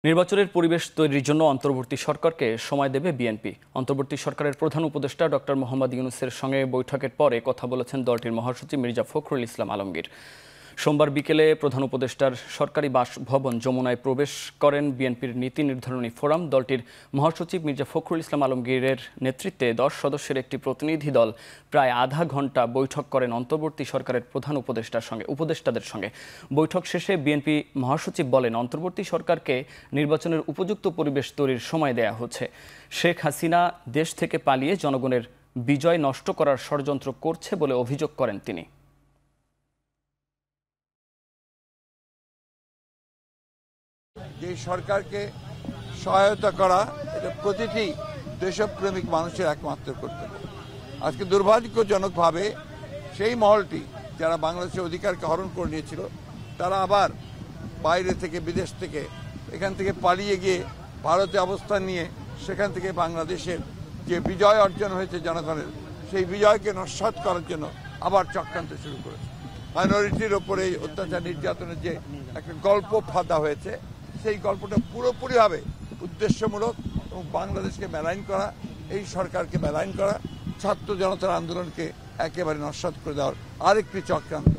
নির্বাচনের পরিবেশ তৈরির জন্য অন্তর্বর্তী সরকারকে সময় দেবে বিএনপি। অন্তর্বর্তী সরকারের প্রধান উপদেষ্টা ডক্টর মোহাম্মদ ইউনূসের সঙ্গে বৈঠকের পরে কথা বলেছেন দলটির মহাসচিব মির্জা ফখরুল ইসলাম আলমগীর। সোমবার বিকেলে প্রধান উপদেষ্টার সরকারি বাসভবন যমুনায় প্রবেশ করেন বিএনপির নীতি নির্ধারণী ফোরাম। দলটির মহাসচিব মির্জা ফখরুল ইসলাম আলমগীরের নেতৃত্বে 10 সদস্যের একটি প্রতিনিধি দল প্রায় আধা ঘণ্টা বৈঠক করেন অন্তর্বর্তী সরকারের প্রধান উপদেষ্টাদের সঙ্গে। বৈঠক শেষে বিএনপি মহাসচিব বলেন, অন্তর্বর্তী সরকারকে নির্বাচনের উপযুক্ত পরিবেশ তৈরির সময় দেয়া হচ্ছে। শেখ হাসিনা দেশ থেকে পালিয়ে জনগণের বিজয় নষ্ট করার ষড়যন্ত্র করছে বলে অভিযোগ করেন তিনি। যে সরকারকে সহায়তা করা এটা প্রতিটি দেশপ্রেমিক মানুষের একমাত্র কর্তব্য। আজকে দুর্ভাগ্যজনকভাবে সেই মহলটি যারা বাংলাদেশের অধিকারকে হরণ করে নিয়েছিল তারা আবার বাইরে থেকে বিদেশ থেকে এখান থেকে পালিয়ে গিয়ে ভারতে অবস্থান নিয়ে সেখান থেকে বাংলাদেশের যে বিজয় অর্জন হয়েছে জনগণের সেই বিজয়কে নস্যাৎ করার জন্য আবার চক্রান্ত শুরু করেছে। মাইনরিটির ওপরে অত্যাচার নির্যাতনের যে একটা গল্প ফাঁদা হয়েছে সেই গল্পটা পুরোপুরিভাবে উদ্দেশ্যমূলক এবং বাংলাদেশকে মেলাইন করা, এই সরকারকে মেলাইন করা, ছাত্র জনতার আন্দোলনকে একেবারে নস্যাৎ করে দেওয়ার আরেকটি চক্রান্ত।